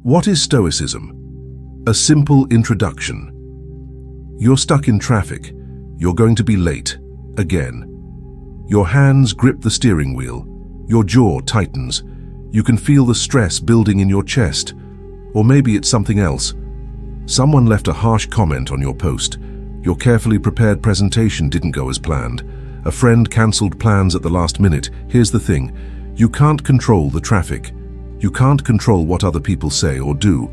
What is Stoicism? A simple introduction. You're stuck in traffic. You're going to be late. Again. Your hands grip the steering wheel. Your jaw tightens. You can feel the stress building in your chest. Or maybe it's something else. Someone left a harsh comment on your post. Your carefully prepared presentation didn't go as planned. A friend cancelled plans at the last minute. Here's the thing. You can't control the traffic. You can't control what other people say or do.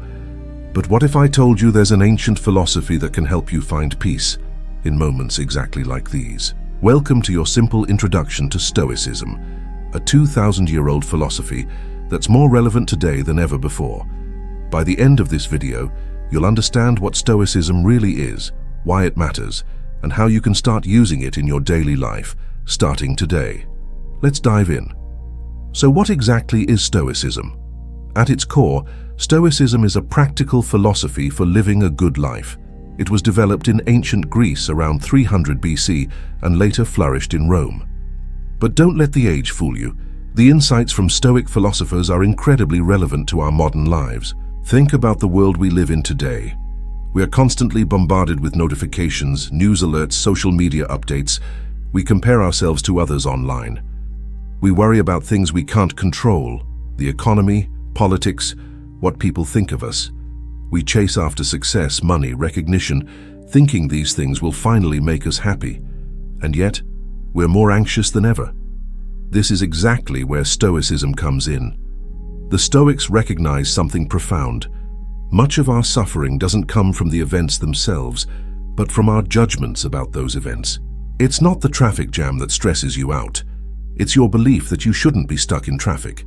But what if I told you there's an ancient philosophy that can help you find peace in moments exactly like these? Welcome to your simple introduction to Stoicism, a 2,000-year-old philosophy that's more relevant today than ever before. By the end of this video, you'll understand what Stoicism really is, why it matters, and how you can start using it in your daily life, starting today. Let's dive in. So what exactly is Stoicism? At its core, Stoicism is a practical philosophy for living a good life. It was developed in ancient Greece around 300 BC and later flourished in Rome. But don't let the age fool you. The insights from Stoic philosophers are incredibly relevant to our modern lives. Think about the world we live in today. We are constantly bombarded with notifications, news alerts, social media updates. We compare ourselves to others online. We worry about things we can't control, the economy, politics, what people think of us. We chase after success, money, recognition, thinking these things will finally make us happy. And yet, we're more anxious than ever. This is exactly where Stoicism comes in. The Stoics recognize something profound. Much of our suffering doesn't come from the events themselves, but from our judgments about those events. It's not the traffic jam that stresses you out. It's your belief that you shouldn't be stuck in traffic.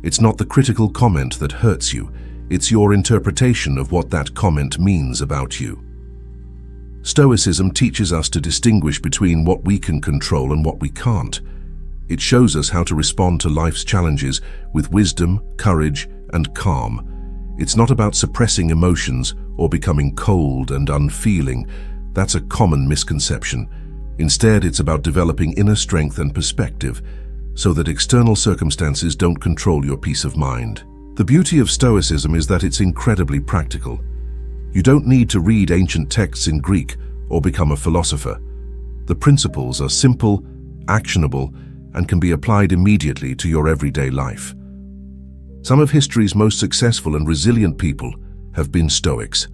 It's not the critical comment that hurts you. It's your interpretation of what that comment means about you. Stoicism teaches us to distinguish between what we can control and what we can't. It shows us how to respond to life's challenges with wisdom, courage, and calm. It's not about suppressing emotions or becoming cold and unfeeling. That's a common misconception. Instead, it's about developing inner strength and perspective so that external circumstances don't control your peace of mind. The beauty of Stoicism is that it's incredibly practical. You don't need to read ancient texts in Greek or become a philosopher. The principles are simple, actionable, and can be applied immediately to your everyday life. Some of history's most successful and resilient people have been Stoics.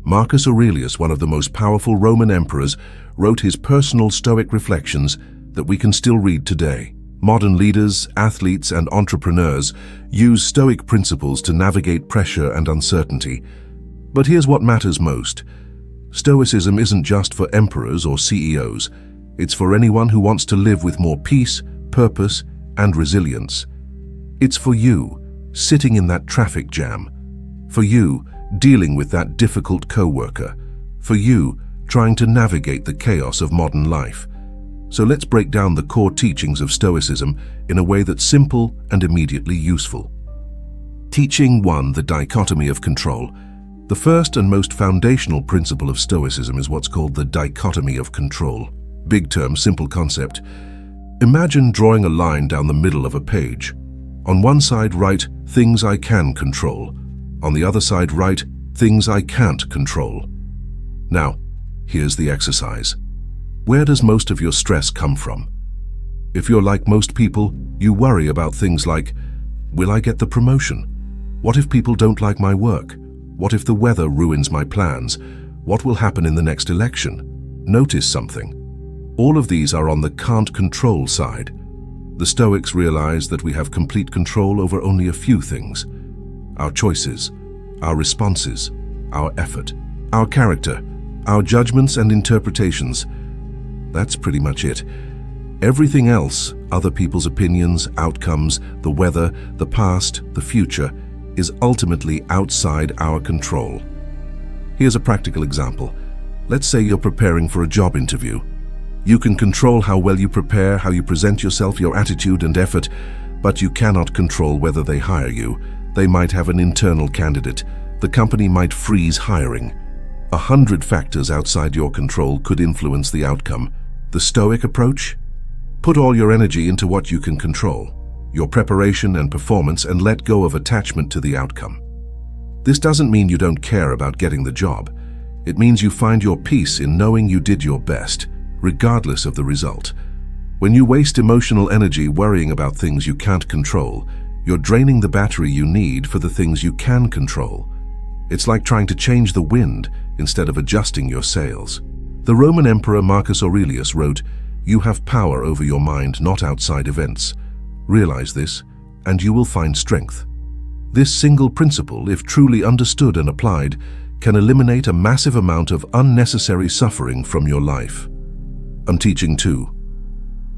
Marcus Aurelius, one of the most powerful Roman emperors, wrote his personal Stoic reflections that we can still read today. Modern leaders, athletes, and entrepreneurs use Stoic principles to navigate pressure and uncertainty. But here's what matters most. Stoicism isn't just for emperors or CEOs. It's for anyone who wants to live with more peace, purpose, and resilience. It's for you, sitting in that traffic jam. For you, dealing with that difficult coworker. For you, trying to navigate the chaos of modern life. So let's break down the core teachings of Stoicism in a way that's simple and immediately useful. Teaching 1. The dichotomy of control. The first and most foundational principle of Stoicism is what's called the dichotomy of control. Big term, simple concept. Imagine drawing a line down the middle of a page. On one side, write, things I can control. On the other side, write, things I can't control. Now, here's the exercise. Where does most of your stress come from? If you're like most people, you worry about things like, will I get the promotion? What if people don't like my work? What if the weather ruins my plans? What will happen in the next election? Notice something. All of these are on the can't control side. The Stoics realize that we have complete control over only a few things. Our choices, our responses, our effort, our character, our judgments and interpretations. That's pretty much it. Everything else, other people's opinions, outcomes, the weather, the past, the future, is ultimately outside our control. Here's a practical example. Let's say you're preparing for a job interview. You can control how well you prepare, how you present yourself, your attitude and effort, but you cannot control whether they hire you. They might have an internal candidate. The company might freeze hiring. 100 factors outside your control could influence the outcome. The Stoic approach? Put all your energy into what you can control, your preparation and performance, and let go of attachment to the outcome. This doesn't mean you don't care about getting the job. It means you find your peace in knowing you did your best, regardless of the result. When you waste emotional energy worrying about things you can't control, you're draining the battery you need for the things you can control. It's like trying to change the wind instead of adjusting your sails. The Roman Emperor Marcus Aurelius wrote, "You have power over your mind, not outside events. Realize this, and you will find strength." This single principle, if truly understood and applied, can eliminate a massive amount of unnecessary suffering from your life. I'm teaching 2.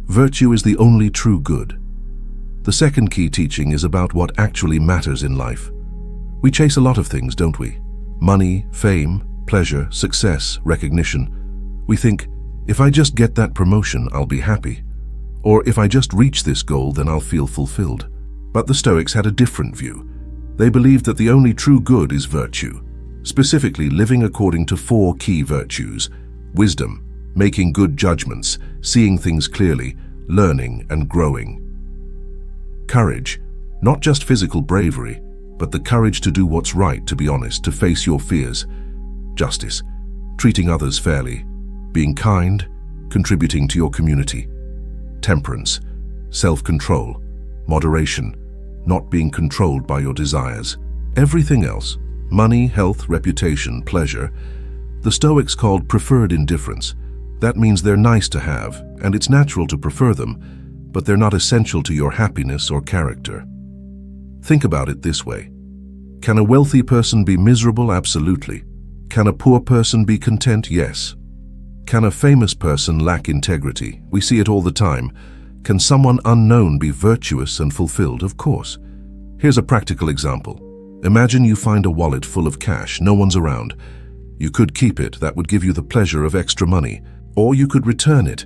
Virtue is the only true good. The second key teaching is about what actually matters in life. We chase a lot of things, don't we? Money, fame, pleasure, success, recognition. We think, if I just get that promotion, I'll be happy. Or if I just reach this goal, then I'll feel fulfilled. But the Stoics had a different view. They believed that the only true good is virtue, specifically living according to 4 key virtues: wisdom, making good judgments, seeing things clearly, learning and growing. Courage, not just physical bravery, but the courage to do what's right, to be honest, to face your fears. Justice, treating others fairly, being kind, contributing to your community. Temperance, self-control, moderation, not being controlled by your desires. Everything else, money, health, reputation, pleasure, the Stoics called preferred indifference. That means they're nice to have, and it's natural to prefer them, but they're not essential to your happiness or character. Think about it this way. Can a wealthy person be miserable? Absolutely. Can a poor person be content? Yes. Can a famous person lack integrity? We see it all the time. Can someone unknown be virtuous and fulfilled? Of course. Here's a practical example. Imagine you find a wallet full of cash, no one's around. You could keep it, that would give you the pleasure of extra money. Or you could return it.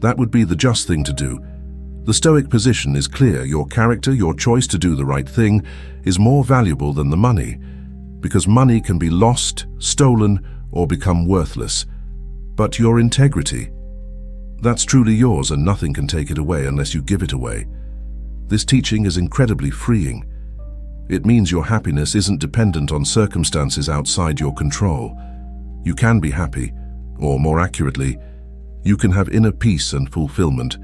That would be the just thing to do. The Stoic position is clear. Your character, your choice to do the right thing, is more valuable than the money, because money can be lost, stolen, or become worthless. But your integrity, that's truly yours, and nothing can take it away unless you give it away. This teaching is incredibly freeing. It means your happiness isn't dependent on circumstances outside your control. You can be happy, or more accurately, you can have inner peace and fulfillment,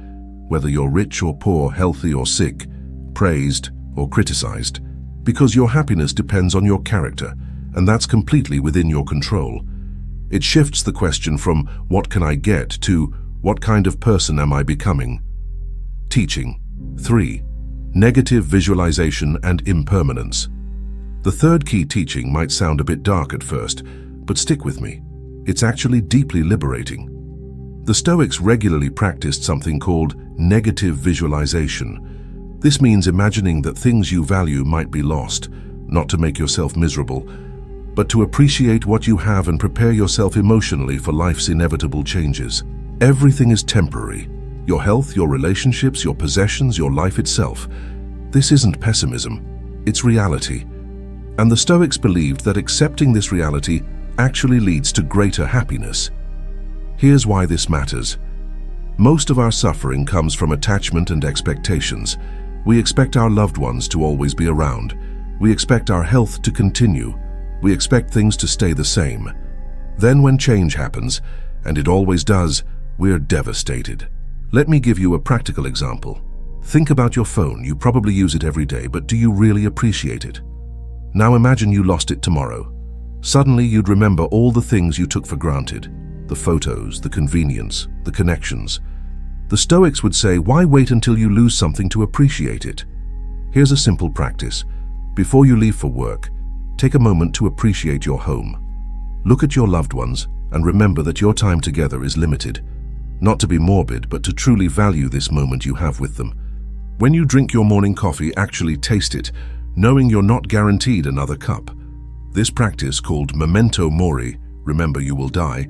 whether you're rich or poor, healthy or sick, praised or criticized, because your happiness depends on your character, and that's completely within your control. It shifts the question from "what can I get" to "what kind of person am I becoming?" Teaching 3. Negative visualization and impermanence. The third key teaching might sound a bit dark at first, but stick with me. It's actually deeply liberating. The Stoics regularly practiced something called negative visualization. This means imagining that things you value might be lost, not to make yourself miserable, but to appreciate what you have and prepare yourself emotionally for life's inevitable changes. Everything is temporary. Your health, your relationships, your possessions, your life itself. This isn't pessimism, it's reality. And the Stoics believed that accepting this reality actually leads to greater happiness. Here's why this matters. Most of our suffering comes from attachment and expectations. We expect our loved ones to always be around. We expect our health to continue. We expect things to stay the same. Then when change happens, and it always does, we're devastated. Let me give you a practical example. Think about your phone. You probably use it every day, but do you really appreciate it? Now imagine you lost it tomorrow. Suddenly you'd remember all the things you took for granted. The photos, the convenience, the connections. The Stoics would say, why wait until you lose something to appreciate it? Here's a simple practice. Before you leave for work, take a moment to appreciate your home. Look at your loved ones and remember that your time together is limited. Not to be morbid, but to truly value this moment you have with them. When you drink your morning coffee, actually taste it, knowing you're not guaranteed another cup. This practice, called memento mori, remember you will die,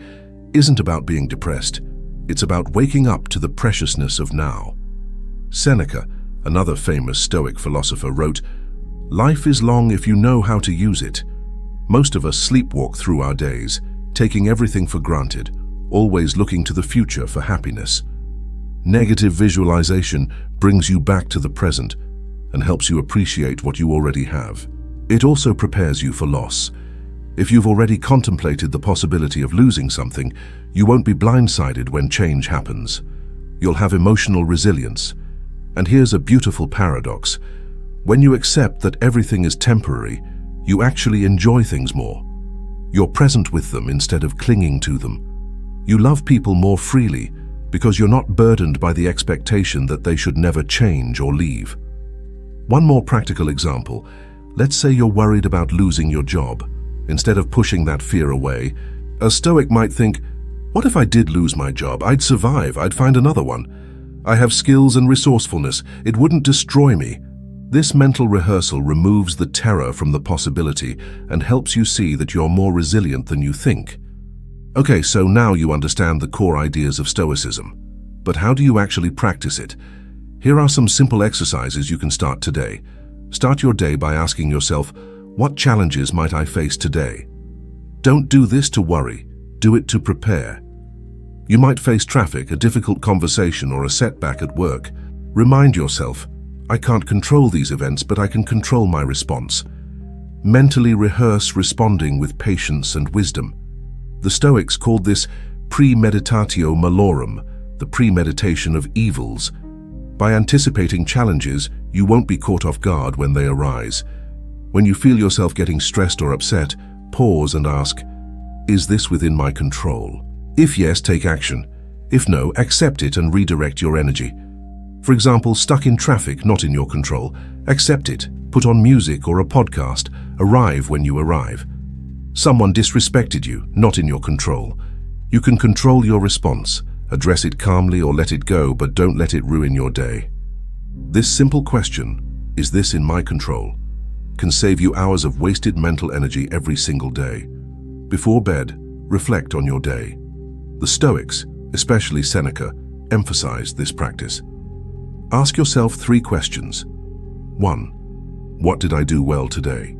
isn't about being depressed. It's about waking up to the preciousness of now. Seneca, another famous Stoic philosopher, wrote, "Life is long if you know how to use it." Most of us sleepwalk through our days, taking everything for granted, always looking to the future for happiness. Negative visualization brings you back to the present and helps you appreciate what you already have. It also prepares you for loss. If you've already contemplated the possibility of losing something, you won't be blindsided when change happens. You'll have emotional resilience. And here's a beautiful paradox. When you accept that everything is temporary, you actually enjoy things more. You're present with them instead of clinging to them. You love people more freely because you're not burdened by the expectation that they should never change or leave. One more practical example. Let's say you're worried about losing your job. Instead of pushing that fear away, a Stoic might think, what if I did lose my job? I'd survive, I'd find another one. I have skills and resourcefulness, it wouldn't destroy me. This mental rehearsal removes the terror from the possibility and helps you see that you're more resilient than you think. Okay, so now you understand the core ideas of Stoicism. But how do you actually practice it? Here are some simple exercises you can start today. Start your day by asking yourself, what challenges might I face today? Don't do this to worry, do it to prepare. You might face traffic, a difficult conversation, or a setback at work. Remind yourself, I can't control these events, but I can control my response. Mentally rehearse responding with patience and wisdom. The Stoics called this premeditatio malorum, the premeditation of evils. By anticipating challenges, you won't be caught off guard when they arise. When you feel yourself getting stressed or upset, pause and ask, is this within my control? If yes, take action. If no, accept it and redirect your energy. For example, stuck in traffic, not in your control. Accept it. Put on music or a podcast. Arrive when you arrive. Someone disrespected you, not in your control. You can control your response. Address it calmly or let it go, but don't let it ruin your day. This simple question, is this in my control, can save you hours of wasted mental energy every single day. Before bed, reflect on your day. The Stoics, especially Seneca, emphasized this practice. Ask yourself 3 questions. 1. What did I do well today?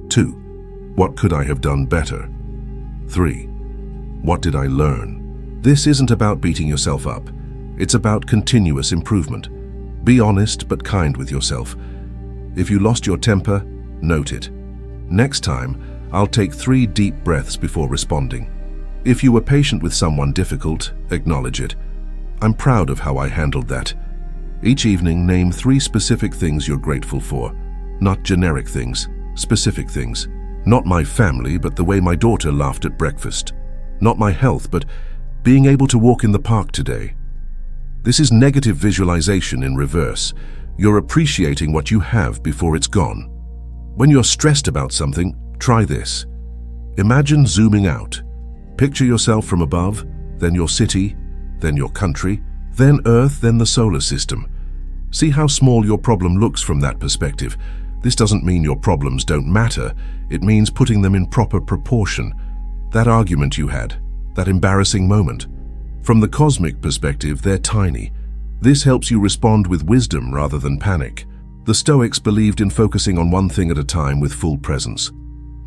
2. What could I have done better? 3. What did I learn? This isn't about beating yourself up. It's about continuous improvement. Be honest but kind with yourself. If you lost your temper, note it. Next time, I'll take 3 deep breaths before responding. If you were patient with someone difficult, acknowledge it. I'm proud of how I handled that. Each evening, name 3 specific things you're grateful for. Not generic things, specific things. Not my family, but the way my daughter laughed at breakfast. Not my health, but being able to walk in the park today. This is negative visualization in reverse. You're appreciating what you have before it's gone. When you're stressed about something, try this. Imagine zooming out. Picture yourself from above, then your city, then your country, then Earth, then the solar system. See how small your problem looks from that perspective. This doesn't mean your problems don't matter. It means putting them in proper proportion. That argument you had, that embarrassing moment. From the cosmic perspective, they're tiny. This helps you respond with wisdom rather than panic. The Stoics believed in focusing on one thing at a time with full presence.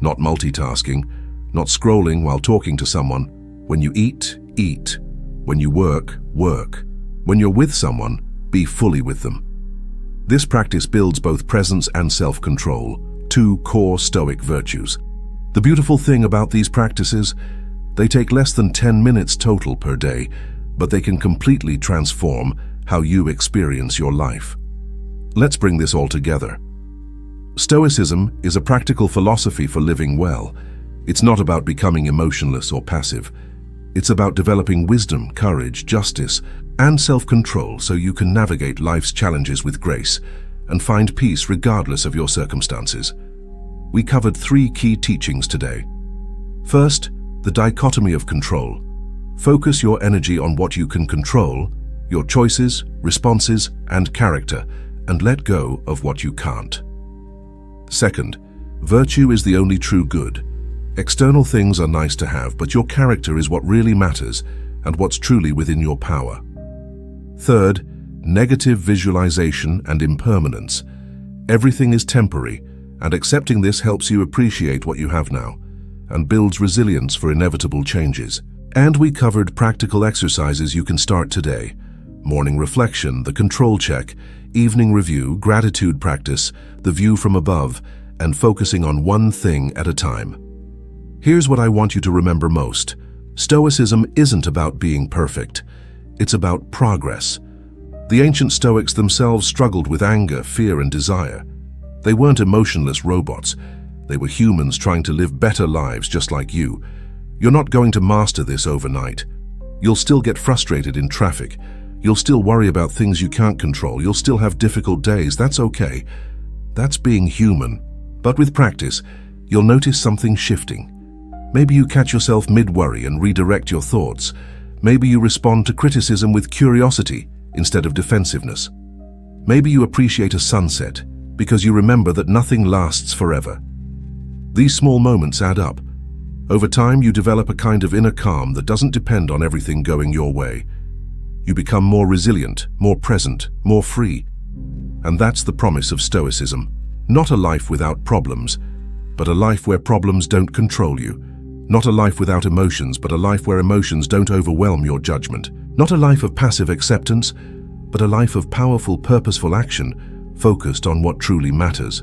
Not multitasking, not scrolling while talking to someone. When you eat, eat. When you work, work. When you're with someone, be fully with them. This practice builds both presence and self-control, 2 core Stoic virtues. The beautiful thing about these practices, they take less than 10 minutes total per day, but they can completely transform how you experience your life. Let's bring this all together. Stoicism is a practical philosophy for living well. It's not about becoming emotionless or passive. It's about developing wisdom, courage, justice, and self-control so you can navigate life's challenges with grace and find peace regardless of your circumstances. We covered 3 key teachings today. First, the dichotomy of control. Focus your energy on what you can control, your choices, responses, and character, and let go of what you can't. Second, virtue is the only true good. External things are nice to have, but your character is what really matters and what's truly within your power. Third, negative visualization and impermanence. Everything is temporary, and accepting this helps you appreciate what you have now and builds resilience for inevitable changes. And we covered practical exercises you can start today. Morning reflection, the control check, evening review, gratitude practice, the view from above, and focusing on one thing at a time. Here's what I want you to remember most. Stoicism isn't about being perfect. It's about progress. The ancient Stoics themselves struggled with anger, fear, and desire. They weren't emotionless robots. They were humans trying to live better lives just like you. You're not going to master this overnight. You'll still get frustrated in traffic. You'll still worry about things you can't control. You'll still have difficult days. That's okay. That's being human. But with practice, you'll notice something shifting. Maybe you catch yourself mid-worry and redirect your thoughts. Maybe you respond to criticism with curiosity instead of defensiveness. Maybe you appreciate a sunset because you remember that nothing lasts forever. These small moments add up. Over time, you develop a kind of inner calm that doesn't depend on everything going your way. You become more resilient, more present, more free. And that's the promise of Stoicism. Not a life without problems, but a life where problems don't control you. Not a life without emotions, but a life where emotions don't overwhelm your judgment. Not a life of passive acceptance, but a life of powerful, purposeful action, focused on what truly matters.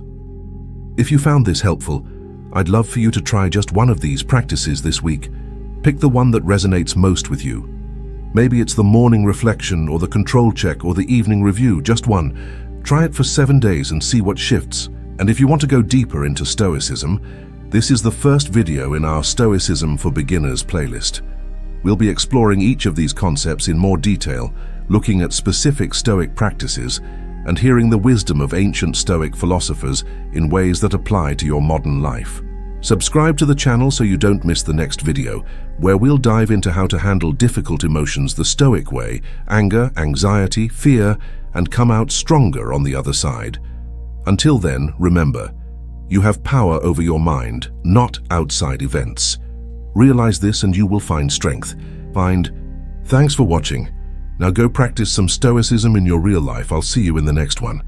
If you found this helpful, I'd love for you to try just one of these practices this week. Pick the one that resonates most with you. Maybe it's the morning reflection or the control check or the evening review, just one. Try it for 7 days and see what shifts. And if you want to go deeper into Stoicism, this is the first video in our Stoicism for Beginners playlist. We'll be exploring each of these concepts in more detail, looking at specific Stoic practices, and hearing the wisdom of ancient Stoic philosophers in ways that apply to your modern life. Subscribe to the channel so you don't miss the next video, where we'll dive into how to handle difficult emotions the Stoic way, anger, anxiety, fear, and come out stronger on the other side. Until then, remember, you have power over your mind, not outside events. Realize this and you will find strength. Thanks for watching. Now go practice some Stoicism in your real life. I'll see you in the next one.